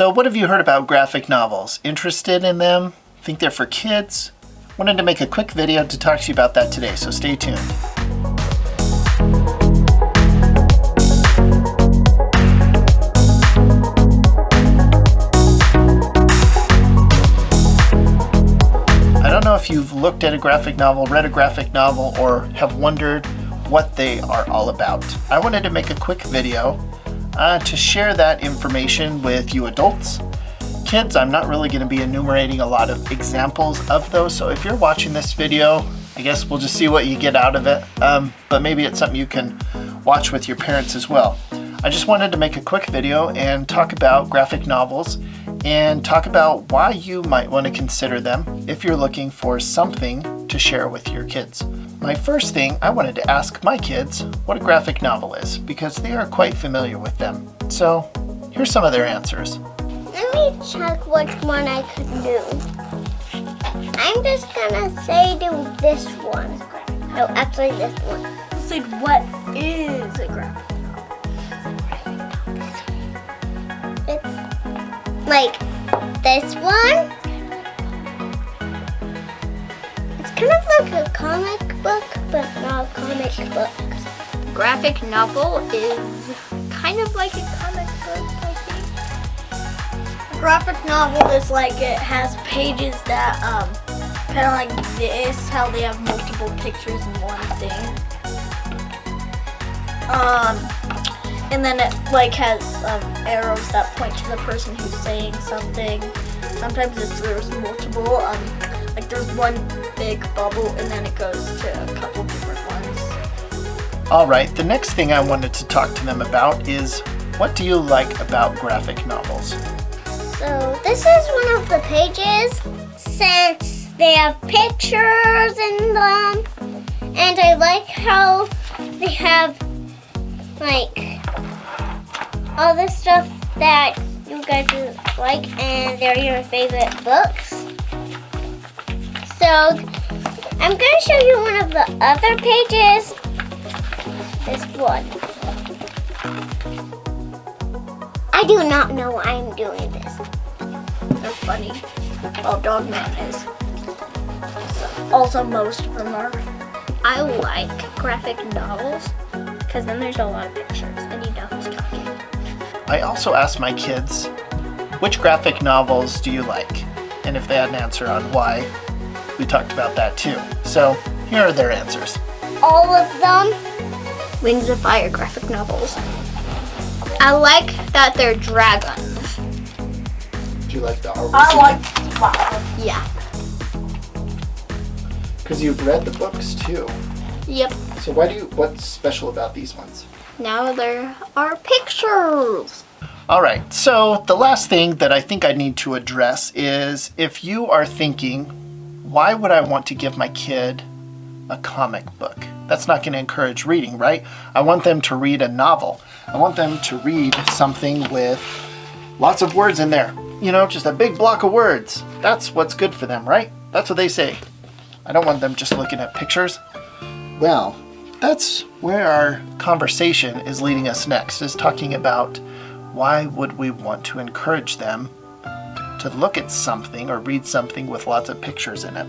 So what have you heard about graphic novels? Interested in them? Think they're for kids? Wanted to make a quick video to talk to you about that today, so stay tuned. I don't know if you've looked at a graphic novel, read a graphic novel, or have wondered what they are all about. I wanted to make a quick video to share that information with you adults. Kids, I'm not really going to be enumerating a lot of examples of those, so if you're watching this video, I guess we'll just see what you get out of it, but maybe it's something you can watch with your parents as well. I just wanted to make a quick video and talk about graphic novels and talk about why you might want to consider them if you're looking for something to share with your kids. My first thing, I wanted to ask my kids what a graphic novel is because they are quite familiar with them. So here's some of their answers. Let me check which one I could do. I'm just gonna say do this one. No, actually this one. Say what is a graphic novel? It's like this one. It's kind of like a comic book, but not a comic book. Graphic novel is kind of like a comic book, I think. A graphic novel is like it has pages that kind of like this, how they have multiple pictures in one thing. And then it like has arrows that point to the person who's saying something. Sometimes there's multiple, like there's one big bubble and then it goes to a couple different ones. All right, the next thing I wanted to talk to them about is what do you like about graphic novels? So this is one of the pages since they have pictures in them, and I like how they have like all the stuff that you guys like and they're your favorite books. So I'm going to show you one of the other pages. This one. I do not know why I'm doing this. They're funny. Well, Dogman is. Also, most of them are. I like graphic novels because then there's a lot of pictures and you know who's talking. I also asked my kids, which graphic novels do you like? And if they had an answer on why, we talked about that too. So here are their answers. All of them. Wings of Fire graphic novels. I like that they're dragons. Do you like the art? I like wow. Yeah. Because you've read the books too. Yep. So what's special about these ones? Now there are pictures. All right, so the last thing that I think I need to address is if you are thinking, why would I want to give my kid a comic book? That's not going to encourage reading, right? I want them to read a novel. I want them to read something with lots of words in there. You know, just a big block of words. That's what's good for them, right? That's what they say. I don't want them just looking at pictures. Well, that's where our conversation is leading us next, is talking about why would we want to encourage them to look at something or read something with lots of pictures in it.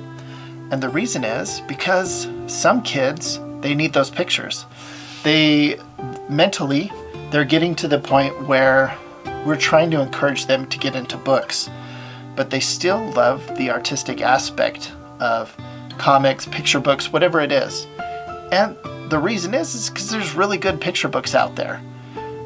And the reason is because some kids, they need those pictures. They're getting to the point where we're trying to encourage them to get into books, but they still love the artistic aspect of comics, picture books, whatever it is. And the reason is because there's really good picture books out there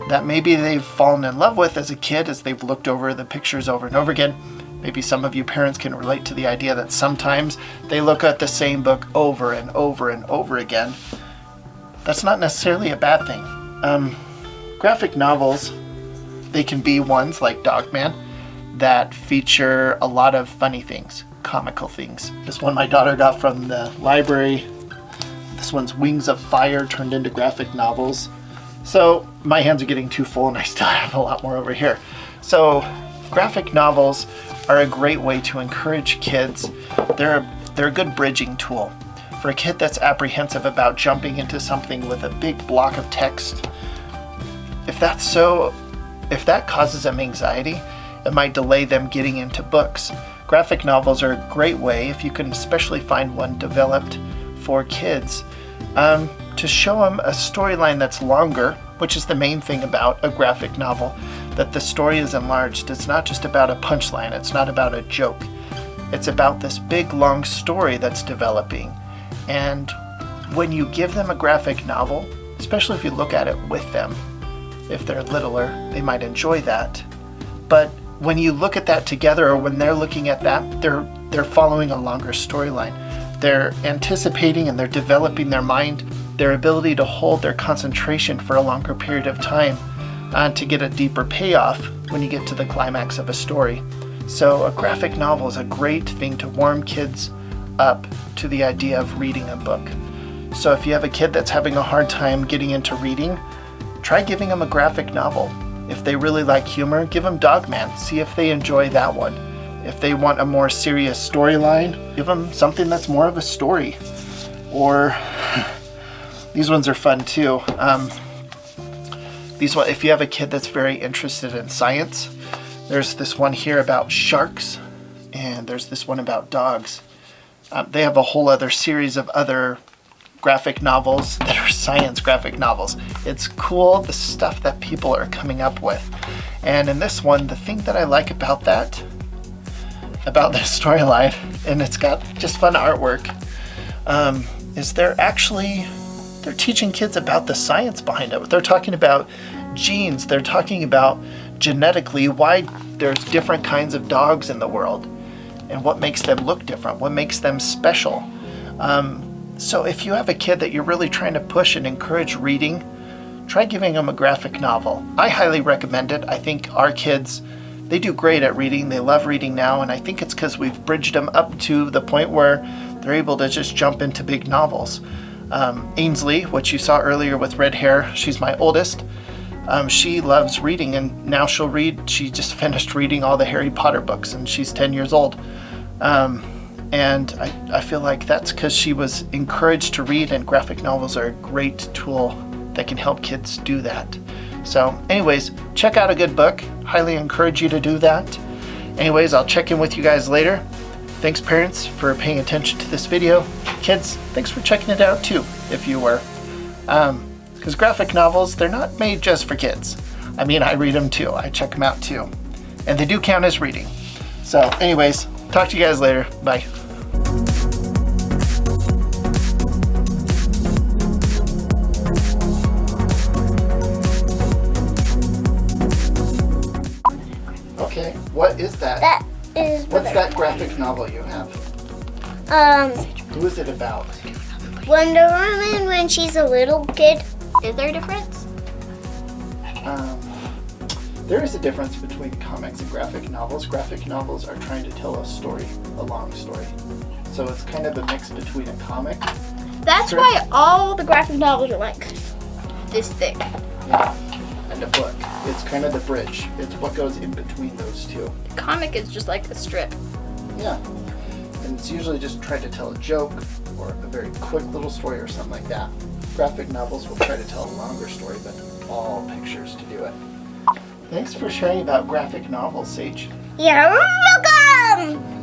that maybe they've fallen in love with as a kid as they've looked over the pictures over and over again. Maybe some of you parents can relate to the idea that sometimes they look at the same book over and over and over again. That's not necessarily a bad thing. Graphic novels, they can be ones like Dogman that feature a lot of funny things, comical things. This one my daughter got from the library. This one's Wings of Fire turned into graphic novels. So my hands are getting too full and I still have a lot more over here. So graphic novels are a great way to encourage kids. They're a good bridging tool. For a kid that's apprehensive about jumping into something with a big block of text, if that causes them anxiety, it might delay them getting into books. Graphic novels are a great way, if you can especially find one developed for kids, to show them a storyline that's longer, which is the main thing about a graphic novel, that the story is enlarged. It's not just about a punchline, it's not about a joke. It's about this big long story that's developing. And when you give them a graphic novel, especially if you look at it with them, if they're littler, they might enjoy that. But when you look at that together, or when they're looking at that, they're following a longer storyline. They're anticipating and they're developing their mind, their ability to hold their concentration for a longer period of time, to get a deeper payoff when you get to the climax of a story. So a graphic novel is a great thing to warm kids up to the idea of reading a book. So if you have a kid that's having a hard time getting into reading, try giving them a graphic novel. If they really like humor, give them Dog Man. See if they enjoy that one. If they want a more serious storyline, give them something that's more of a story. Or these ones are fun too. If you have a kid that's very interested in science, there's this one here about sharks, and there's this one about dogs. They have a whole other series of other graphic novels that are science graphic novels. It's cool, the stuff that people are coming up with. And in this one, the thing that I like about this storyline, and it's got just fun artwork, is they're teaching kids about the science behind it. They're talking about genes. They're talking about genetically why there's different kinds of dogs in the world and what makes them look different, what makes them special. So if you have a kid that you're really trying to push and encourage reading, try giving them a graphic novel. I highly recommend it. I think our kids, they do great at reading. They love reading now, and I think it's because we've bridged them up to the point where they're able to just jump into big novels. Ainsley, which you saw earlier with red hair, she's my oldest. She loves reading, and now she just finished reading all the Harry Potter books, and she's 10 years old. And I feel like that's because she was encouraged to read, and graphic novels are a great tool that can help kids do that. So anyways, check out a good book. Highly encourage you to do that. Anyways, I'll check in with you guys later. Thanks parents for paying attention to this video. Kids, thanks for checking it out too, if you were. Because graphic novels, they're not made just for kids. I mean, I read them too. I check them out too. And they do count as reading. So anyways, talk to you guys later. Bye. Okay, what is that? That is What's that graphic novel you have? Who is it about? Wonder Woman when she's a little kid. Is there a difference? There is a difference between comics and graphic novels. Graphic novels are trying to tell a story, a long story. So it's kind of a mix between a comic. That's why all the graphic novels are like this thick. And a book. It's kind of the bridge. It's what goes in between those two. The comic is just like a strip. Yeah. And it's usually just trying to tell a joke or a very quick little story or something like that. Graphic novels will try to tell a longer story, but all pictures to do it. Thanks for sharing about graphic novels, Sage. You're welcome!